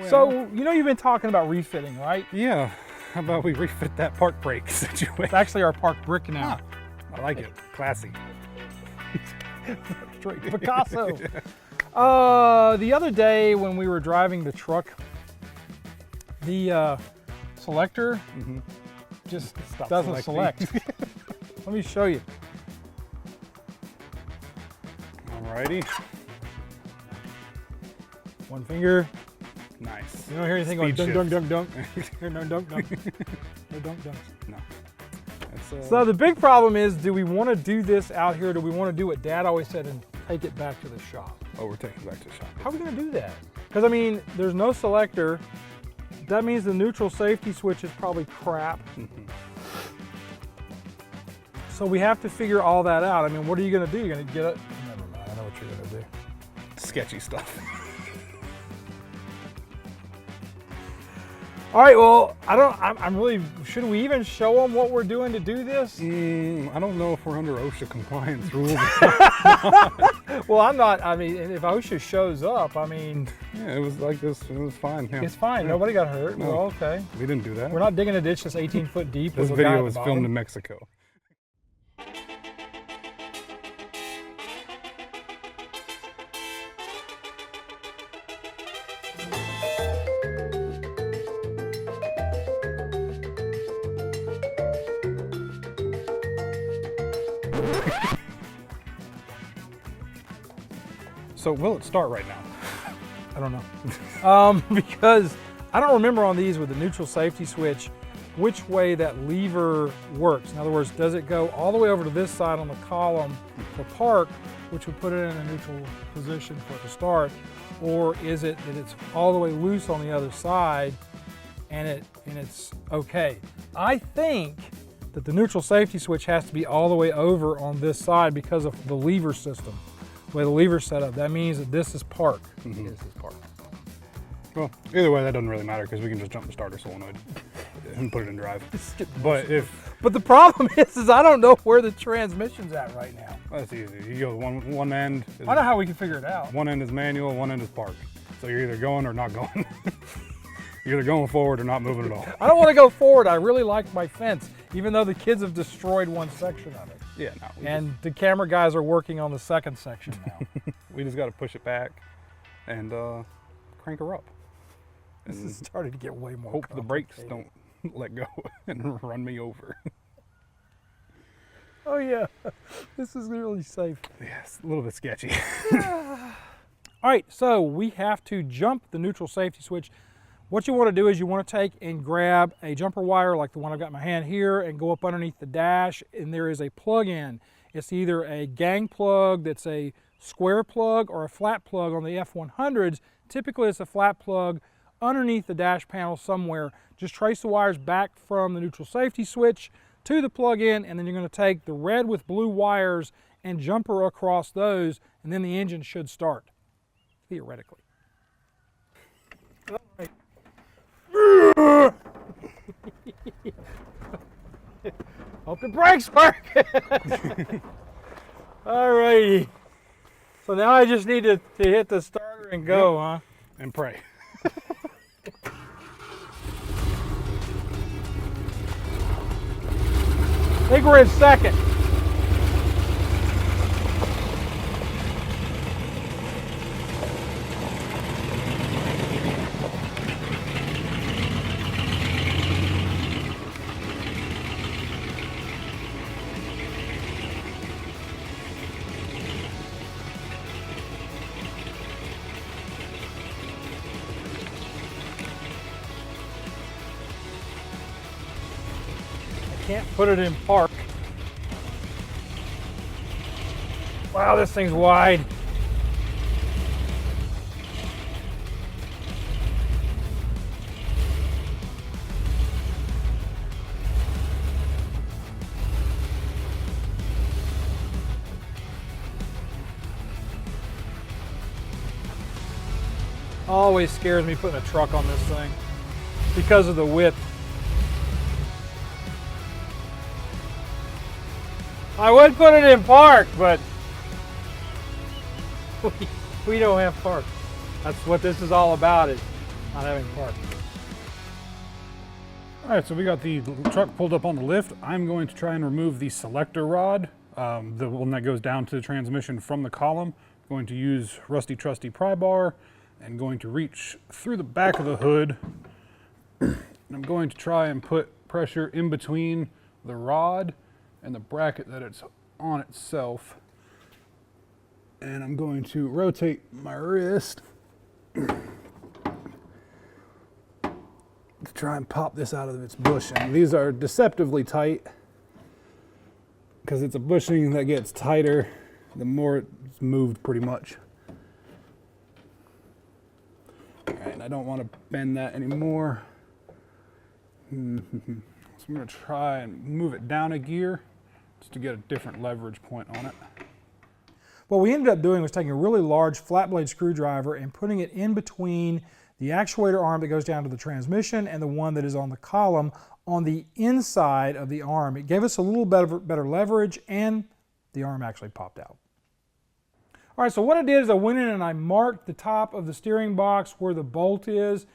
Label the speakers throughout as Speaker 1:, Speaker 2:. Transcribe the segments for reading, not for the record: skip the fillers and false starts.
Speaker 1: Well,
Speaker 2: So, you know you've been talking about refitting, right?
Speaker 1: yeah. How about we refit that park brake situation?
Speaker 2: It's actually our park brick now.
Speaker 1: I like it. Classy.
Speaker 2: Straight Picasso. The other day when we were driving the truck, the selector just
Speaker 1: Stop
Speaker 2: doesn't
Speaker 1: selecting.
Speaker 2: select. Let me show you.
Speaker 1: Alrighty.
Speaker 2: One finger.
Speaker 1: Nice.
Speaker 2: You don't hear anything going
Speaker 1: Speed
Speaker 2: dunk,
Speaker 1: shift.
Speaker 2: dunk, dunk, dunk. Here, no dunk, dunk. No dunk, dunks.
Speaker 1: No. That's,
Speaker 2: So the big problem is, do we want to do this out here? Or do we want to do what Dad always said and take it back to the shop?
Speaker 1: oh, we're taking it back to the shop.
Speaker 2: How are we going to do that? Because I mean, there's no selector. That means the neutral safety switch is probably crap. So we have to figure all that out. I mean, what are you going to do? You're going to get it? Never mind. I know what you're going to do.
Speaker 1: Sketchy stuff.
Speaker 2: All right. Well, I'm really. Should we even show them what we're doing to do this?
Speaker 1: I don't know if we're under OSHA compliance rules.
Speaker 2: Well, I'm not. I mean, if OSHA shows up, I mean,
Speaker 1: Yeah, it was like this. It was fine. Yeah.
Speaker 2: it's fine.
Speaker 1: Yeah.
Speaker 2: Nobody got hurt.
Speaker 1: No.
Speaker 2: We're all okay.
Speaker 1: We didn't do that.
Speaker 2: We're not digging a ditch that's 18 foot deep.
Speaker 1: This
Speaker 2: with a guy at
Speaker 1: video
Speaker 2: the
Speaker 1: was
Speaker 2: bottom.
Speaker 1: filmed in Mexico. So will it start right now?
Speaker 2: I don't know. Because I don't remember on these with the neutral safety switch which way that lever works. In other words, does it go all the way over to this side on the column for park, which would put it in a neutral position for it to start, or is it that it's all the way loose on the other side and it's okay? I think that the neutral safety switch has to be all the way over on this side because of the lever system. The way the lever's set up, that means that this is park. This is park.
Speaker 1: Well, either way, that doesn't really matter because we can just jump the starter solenoid and put it in drive. But
Speaker 2: But the problem is I don't know where the transmission's at right now.
Speaker 1: that's easy. You go one end.
Speaker 2: I know how we can figure it out.
Speaker 1: One end is manual, one end is park. So you're either going or not going. You're either going forward or not moving at all.
Speaker 2: I don't want to go forward. I really like my fence, even though the kids have destroyed one section of it.
Speaker 1: Yeah, no.
Speaker 2: And the camera guys are working on the second section now.
Speaker 1: We just got to push it back and crank her up.
Speaker 2: This is starting to get way more
Speaker 1: Hope the brakes
Speaker 2: complicated.
Speaker 1: don't let go and run me over.
Speaker 2: Oh yeah, this is really safe.
Speaker 1: Yes, a little bit sketchy.
Speaker 2: All right, so we have to jump the neutral safety switch. What you want to do is you want to take and grab a jumper wire like the one I've got in my hand here and go up underneath the dash, and there is a plug-in. It's either a gang plug that's a square plug or a flat plug on the F100s. Typically it's a flat plug underneath the dash panel somewhere. Just trace the wires back from the neutral safety switch to the plug-in, and then you're going to take the red with blue wires and jumper across those, and then the engine should start, theoretically. All right. Hope the brakes work. All righty. So now I just need to hit the starter and go, huh?
Speaker 1: And pray.
Speaker 2: I think we're in second. Can't put it in park. Wow, this thing's wide. Always scares me putting a truck on this thing because of the width. I would put it in park, but we don't have park. That's what this is all about, is not having parked.
Speaker 1: All right, so we got the truck pulled up on the lift. I'm going to try and remove the selector rod, the one that goes down to the transmission from the column. I'm going to use rusty trusty pry bar and going to reach through the back of the hood. And I'm going to try and put pressure in between the rod and the bracket that it's on itself. And I'm going to rotate my wrist to try and pop this out of its bushing. These are deceptively tight because it's a bushing that gets tighter the more it's moved pretty much. All right, and I don't want to bend that anymore. So I'm going to try and move it down a gear just to get a different leverage point on it.
Speaker 2: What we ended up doing was taking a really large flat blade screwdriver and putting it in between the actuator arm that goes down to the transmission and the one that is on the column on the inside of the arm. It gave us a little better leverage, and the arm actually popped out. All right, so what I did is I went in and I marked the top of the steering box where the bolt is.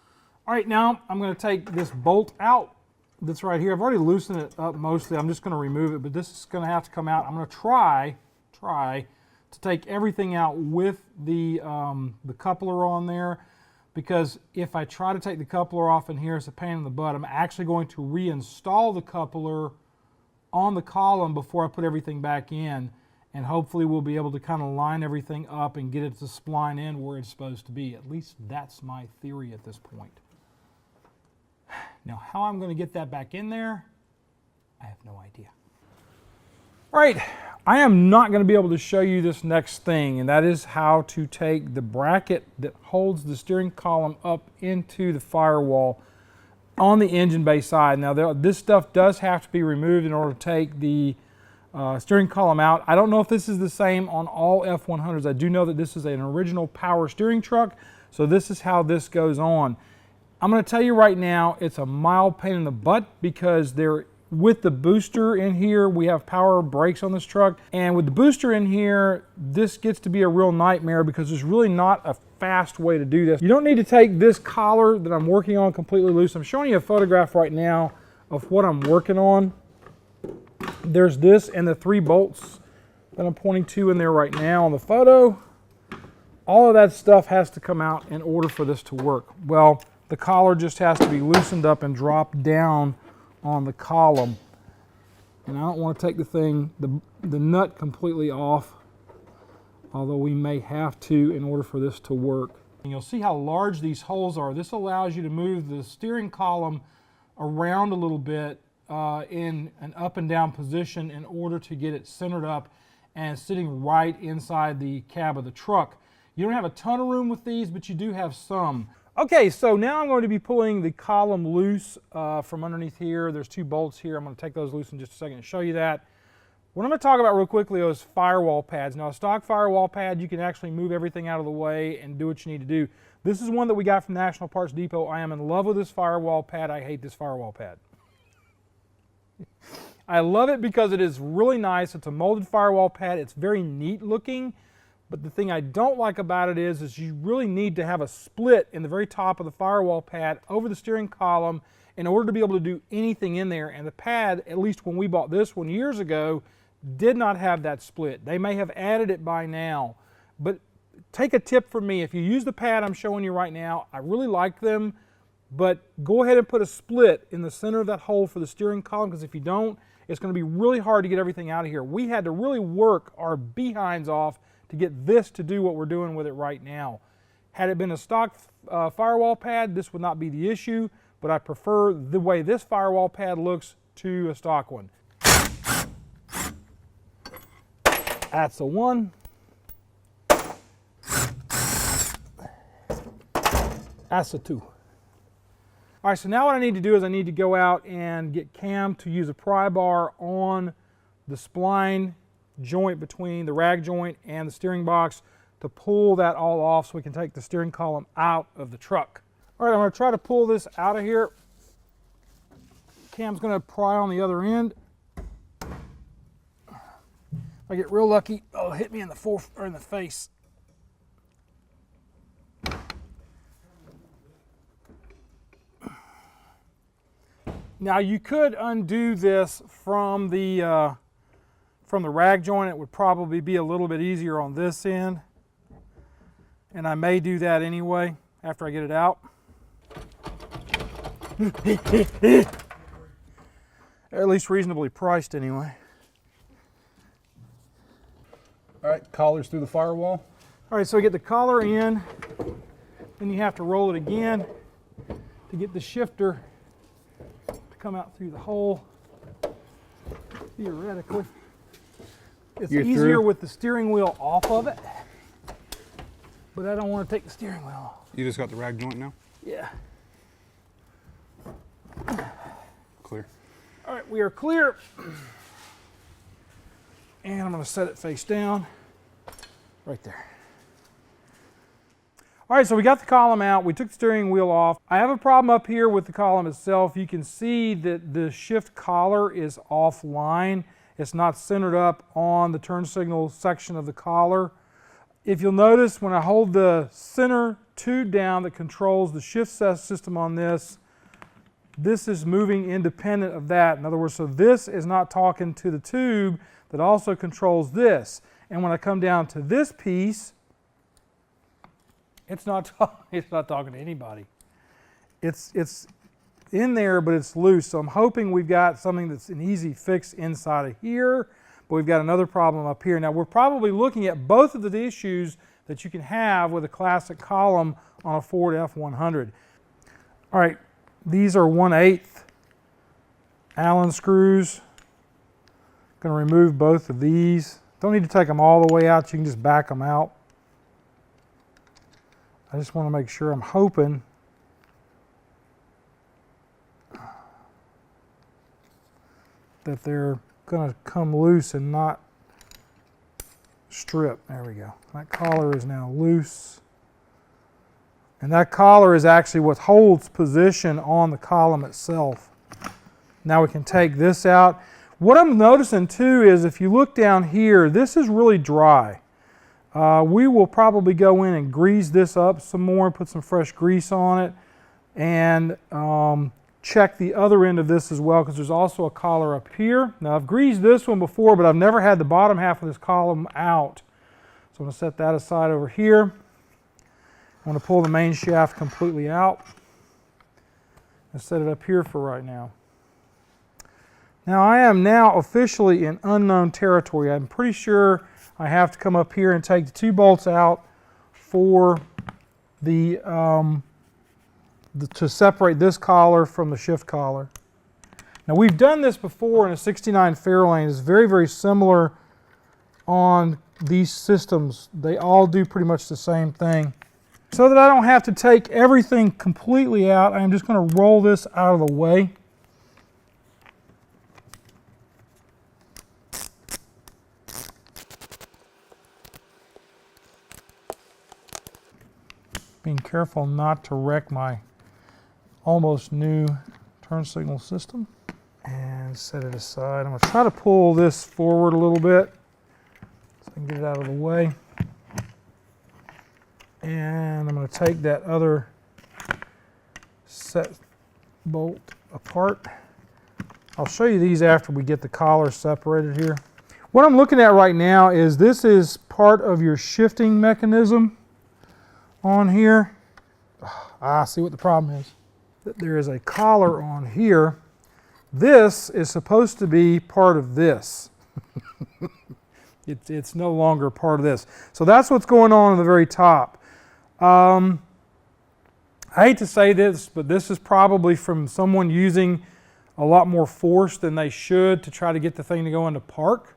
Speaker 2: All right, now I'm going to take this bolt out that's right here. I've already loosened it up mostly. I'm just going to remove it, but this is going to have to come out. I'm going to try to take everything out with the coupler on there, because if I try to take the coupler off in here, it's a pain in the butt. I'm actually going to reinstall the coupler on the column before I put everything back in, and hopefully we'll be able to kind of line everything up and get it to spline in where it's supposed to be. At least that's my theory at this point. Now, how I'm going to get that back in there, I have no idea. All right, I am not going to be able to show you this next thing, and that is how to take the bracket that holds the steering column up into the firewall on the engine bay side. Now, this stuff does have to be removed in order to take the steering column out. I don't know if this is the same on all F100s. I do know that this is an original power steering truck, so this is how this goes on. I'm going to tell you right now, it's a mild pain in the butt because with the booster in here, we have power brakes on this truck, and with the booster in here, this gets to be a real nightmare because there's really not a fast way to do this. You don't need to take this collar that I'm working on completely loose. I'm showing you a photograph right now of what I'm working on. There's this and the 3 bolts that I'm pointing to in there right now on the photo. All of that stuff has to come out in order for this to work. Well, the collar just has to be loosened up and dropped down on the column. And I don't want to take the nut completely off, although we may have to in order for this to work. And you'll see how large these holes are. This allows you to move the steering column around a little bit in an up and down position in order to get it centered up and sitting right inside the cab of the truck. You don't have a ton of room with these, but you do have some. Okay, so now I'm going to be pulling the column loose from underneath here. There's 2 bolts here. I'm going to take those loose in just a second and show you that. What I'm going to talk about real quickly is firewall pads. Now, a stock firewall pad, you can actually move everything out of the way and do what you need to do. This is one that we got from National Parts Depot. I am in love with this firewall pad. I hate this firewall pad. I love it because it is really nice. It's a molded firewall pad. It's very neat looking. But the thing I don't like about it is you really need to have a split in the very top of the firewall pad over the steering column in order to be able to do anything in there. And the pad, at least when we bought this one years ago, did not have that split. They may have added it by now. But take a tip from me. If you use the pad I'm showing you right now, I really like them. But go ahead and put a split in the center of that hole for the steering column, because if you don't, it's going to be really hard to get everything out of here. We had to really work our behinds off to get this to do what we're doing with it right now. Had it been a stock firewall pad, this would not be the issue, but I prefer the way this firewall pad looks to a stock one. That's the one. That's the 2. All right, so now what I need to do is I need to go out and get Cam to use a pry bar on the spline joint between the rag joint and the steering box to pull that all off so we can take the steering column out of the truck. All right, I'm going to try to pull this out of here. Cam's going to pry on the other end. If I get real lucky, it'll hit me in the face. Now you could undo this from the rag joint. It would probably be a little bit easier on this end. And I may do that anyway after I get it out. At least reasonably priced anyway.
Speaker 1: All right, collars through the firewall.
Speaker 2: All right, so we get the collar in, then you have to roll it again to get the shifter to come out through the hole. Theoretically, it's
Speaker 1: You're
Speaker 2: easier
Speaker 1: through?
Speaker 2: with the steering wheel off of it, but I don't want to take the steering wheel off.
Speaker 1: You just got the rag joint now?
Speaker 2: Yeah.
Speaker 1: Clear.
Speaker 2: All right, we are clear. And I'm going to set it face down right there. All right, so we got the column out. We took the steering wheel off. I have a problem up here with the column itself. You can see that the shift collar is offline. It's not centered up on the turn signal section of the collar. If you'll notice, when I hold the center tube down that controls the shift system on this, this is moving independent of that. In other words, so this is not talking to the tube that also controls this. And when I come down to this piece, it's not talking to anybody. It's in there, but it's loose. So I'm hoping we've got something that's an easy fix inside of here, but we've got another problem up here. Now we're probably looking at both of the issues that you can have with a classic column on a Ford F100. All right, these are 1/8 Allen screws. Going to remove both of these. Don't need to take them all the way out. You can just back them out. I just want to make sure. I'm hoping that they're going to come loose and not strip. There we go. That collar is now loose. And that collar is actually what holds position on the column itself. Now we can take this out. What I'm noticing too is if you look down here, this is really dry. We will probably go in and grease this up some more, put some fresh grease on it, and check the other end of this as well, because there's also a collar up here. Now I've greased this one before, but I've never had the bottom half of this column out. So I'm going to set that aside over here. I'm going to pull the main shaft completely out and set it up here for right now. Now I am now officially in unknown territory. I'm pretty sure I have to come up here and take the 2 bolts out for the to separate this collar from the shift collar. Now we've done this before in a 69 Fairlane. It's very, very similar on these systems. They all do pretty much the same thing. So that I don't have to take everything completely out, I'm just going to roll this out of the way. Being careful not to wreck my almost new turn signal system. And set it aside. I'm going to try to pull this forward a little bit so I can get it out of the way. And I'm going to take that other set bolt apart. I'll show you these after we get the collar separated here. What I'm looking at right now is this is part of your shifting mechanism on here. See what the problem is. There is a collar on here. This is supposed to be part of this. It's no longer part of this. So that's what's going on at the very top. I hate to say this, but this is probably from someone using a lot more force than they should to try to get the thing to go into park.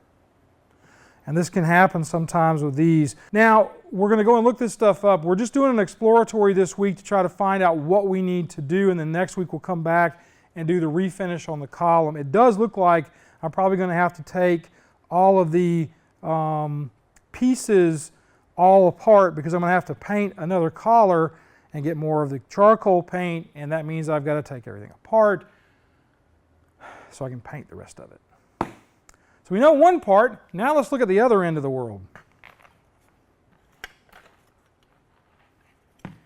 Speaker 2: And this can happen sometimes with these. Now, we're going to go and look this stuff up. We're just doing an exploratory this week to try to find out what we need to do, and then next week we'll come back and do the refinish on the column. It does look like I'm probably going to have to take all of the pieces all apart, because I'm going to have to paint another collar and get more of the charcoal paint, and that means I've got to take everything apart so I can paint the rest of it. So we know one part. Now let's look at the other end of the world,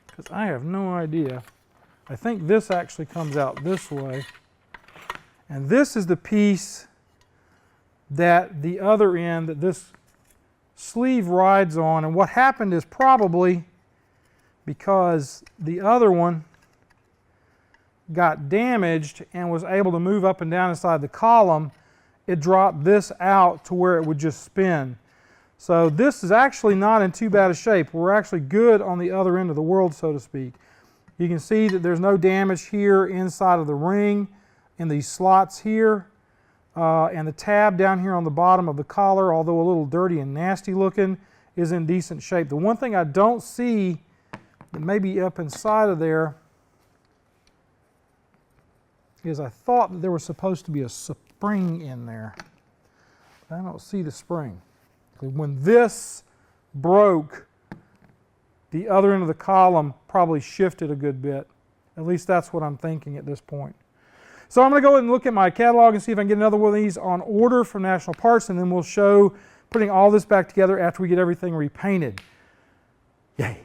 Speaker 2: because I have no idea. I think this actually comes out this way. And this is the piece that the other end that this sleeve rides on. And what happened is probably because the other one got damaged and was able to move up and down inside the column, it dropped this out to where it would just spin. So this is actually not in too bad a shape. We're actually good on the other end of the world, so to speak. You can see that there's no damage here inside of the ring, in these slots here, and the tab down here on the bottom of the collar, although a little dirty and nasty looking, is in decent shape. The one thing I don't see that may be up inside of there is I thought that there was supposed to be a spring in there. I don't see the spring. When this broke, the other end of the column probably shifted a good bit. At least that's what I'm thinking at this point. So I'm going to go ahead and look at my catalog and see if I can get another one of these on order from National Parts, and then we'll show putting all this back together after we get everything repainted. Yay.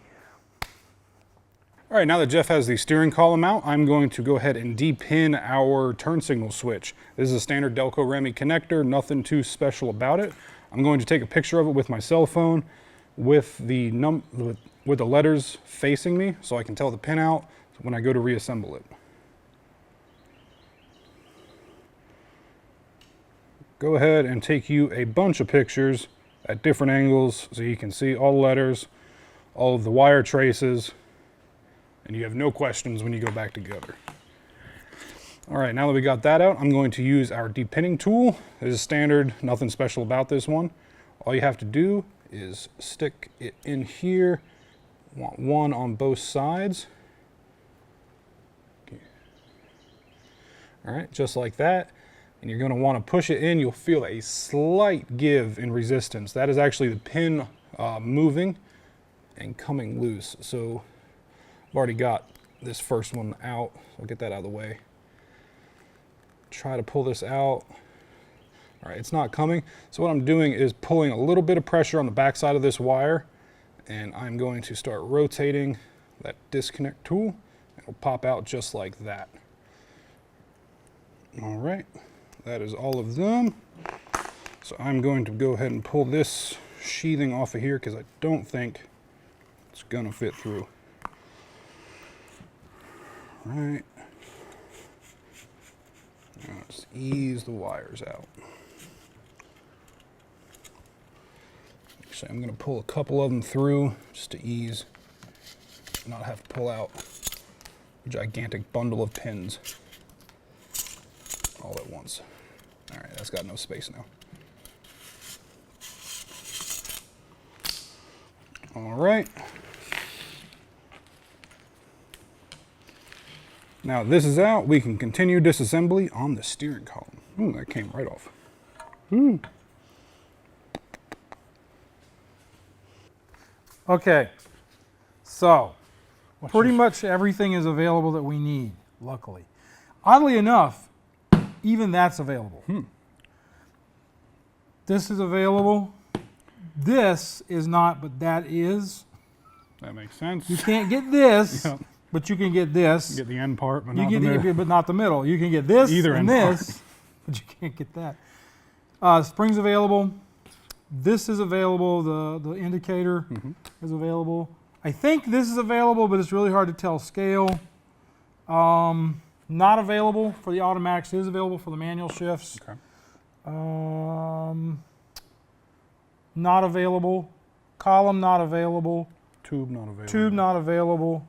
Speaker 1: All right, now that Jeff has the steering column out, I'm going to go ahead and depin our turn signal switch. This is a standard Delco Remy connector, nothing too special about it. I'm going to take a picture of it with my cell phone with the letters facing me so I can tell the pin out when I go to reassemble it. Go ahead and take you a bunch of pictures at different angles so you can see all the letters, all of the wire traces, and you have no questions when you go back together. All right, now that we got that out, I'm going to use our depinning tool. This is standard, nothing special about this one. All you have to do is stick it in here. You want one on both sides. Okay. All right, just like that. And you're going to want to push it in. You'll feel a slight give in resistance. That is actually the pin moving and coming loose. So I've already got this first one out. I'll get that out of the way. Try to pull this out. All right, it's not coming. So what I'm doing is pulling a little bit of pressure on the back side of this wire, and I'm going to start rotating that disconnect tool. It'll pop out just like that. All right, that is all of them. So I'm going to go ahead and pull this sheathing off of here because I don't think it's gonna fit through. All right. Now let's ease the wires out. Actually, I'm going to pull a couple of them through just to ease, not have to pull out a gigantic bundle of pins all at once. All right, that's got no space now. All right. Now this is out, we can continue disassembly on the steering column. Ooh, that came right off. Ooh.
Speaker 2: Okay, so pretty much everything is available that we need, luckily. Oddly enough, even that's available. This is available. This is not, but that is.
Speaker 1: That makes sense.
Speaker 2: You can't get this.
Speaker 1: Yep.
Speaker 2: But you can get this.
Speaker 1: You get the end part, but
Speaker 2: You
Speaker 1: not
Speaker 2: get
Speaker 1: the middle.
Speaker 2: but not the middle. You can get this
Speaker 1: Either
Speaker 2: and
Speaker 1: end
Speaker 2: this,
Speaker 1: part.
Speaker 2: but you can't get that. Springs available. This is available. The indicator is available. I think this is available, but it's really hard to tell scale. Not available for the automatics. It is available for the manual shifts.
Speaker 1: Okay.
Speaker 2: Not available. Column not available.
Speaker 1: Tube not available.
Speaker 2: Tube not available.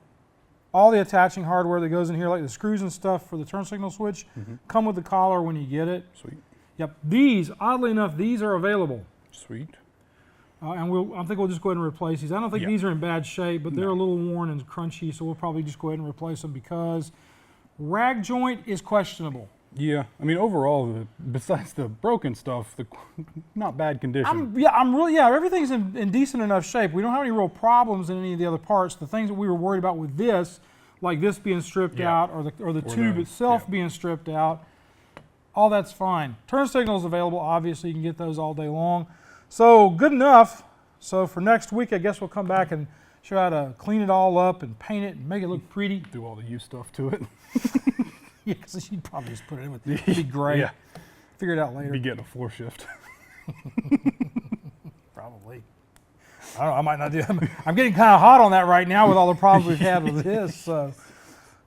Speaker 2: All the attaching hardware that goes in here, like the screws and stuff for the turn signal switch, come with the collar when you get it.
Speaker 1: Sweet.
Speaker 2: Yep. These, oddly enough, these are available.
Speaker 1: Sweet.
Speaker 2: And I think we'll just go ahead and replace these. I don't think
Speaker 1: Yeah.
Speaker 2: these are in bad shape, but they're
Speaker 1: No.
Speaker 2: a little worn and crunchy, so we'll probably just go ahead and replace them because rag joint is questionable.
Speaker 1: Yeah, I mean overall, besides the broken stuff, not bad condition.
Speaker 2: Everything's in decent enough shape. We don't have any real problems in any of the other parts. The things that we were worried about with this, like this being stripped out or the tube itself being stripped out, all that's fine. Turn signals available, obviously you can get those all day long. So good enough. So for next week, I guess we'll come back and show how to clean it all up and paint it and make it look pretty.
Speaker 1: Do all the use stuff to it.
Speaker 2: Yeah, because you'd probably just put it in with, it'd be great.
Speaker 1: Yeah.
Speaker 2: Figure it out later.
Speaker 1: Be getting a 4 shift.
Speaker 2: Probably. I don't know, I might not do that. I'm getting kind of hot on that right now with all the problems we've had with this. So,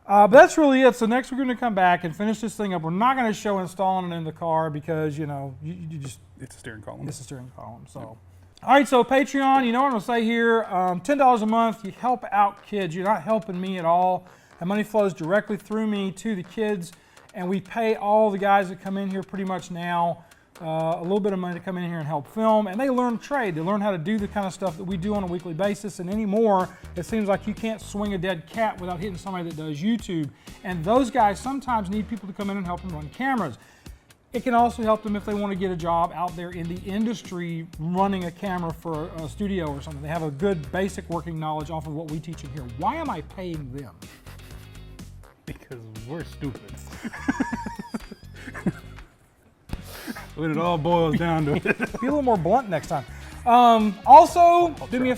Speaker 2: but that's really it. So next we're going to come back and finish this thing up. We're not going to show installing it in the car because, you know, you just,
Speaker 1: It's a steering column.
Speaker 2: it's a steering column. So, all right, so Patreon, you know what I'm going to say here, $10 a month, you help out kids. You're not helping me at all. That money flows directly through me to the kids, and we pay all the guys that come in here pretty much now a little bit of money to come in here and help film, and they learn trade. They learn how to do the kind of stuff that we do on a weekly basis, and anymore, it seems like you can't swing a dead cat without hitting somebody that does YouTube, and those guys sometimes need people to come in and help them run cameras. It can also help them if they want to get a job out there in the industry running a camera for a studio or something. They have a good basic working knowledge off of what we teach in here. Why am I paying them?
Speaker 1: Because we're stupid. When it all boils down to it.
Speaker 2: Be a little more blunt next time. Also, do me a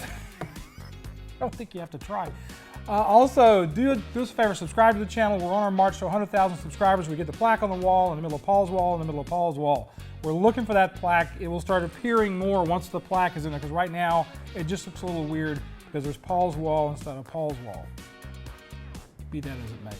Speaker 2: I don't think you have to try. Also, do us a favor, subscribe to the channel. We're on our march to 100,000 subscribers. We get the plaque on the wall, in the middle of Paul's wall, in the middle of Paul's wall. We're looking for that plaque. It will start appearing more once the plaque is in there, because right now it just looks a little weird because there's Paul's wall instead of Paul's wall. Be that as it may.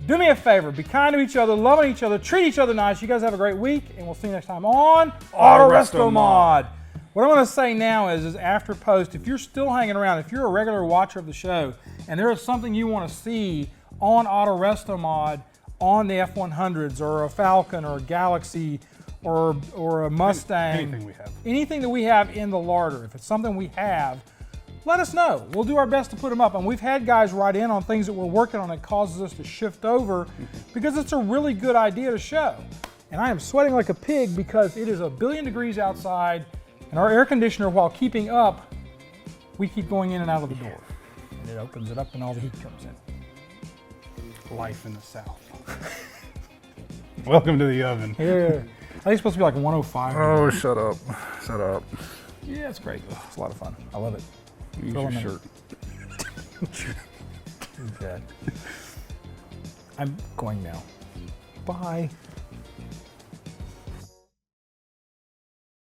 Speaker 2: Do me a favor, be kind to each other, loving each other, treat each other nice. You guys have a great week, and we'll see you next time on AutoRestoMod. What I'm going to say now is after post, if you're still hanging around, if you're a regular watcher of the show, and there is something you want to see on AutoRestoMod on the F100s or a Falcon or a Galaxy or a Mustang, anything that we have in the larder, if it's something we have, let us know. We'll do our best to put them up. And we've had guys write in on things that we're working on that causes us to shift over because it's a really good idea to show. And I am sweating like a pig because it is 1 billion degrees outside. And our air conditioner, while keeping up, we keep going in and out of the door. And it opens it up and all the heat comes in.
Speaker 1: Life in the South. Welcome to the oven.
Speaker 2: Here. I think it's supposed to be like 105.
Speaker 1: Oh, shut up. Shut up.
Speaker 2: Yeah, it's great. It's a lot of fun. I love it.
Speaker 1: Use your shirt.
Speaker 2: Okay. I'm going now. Bye.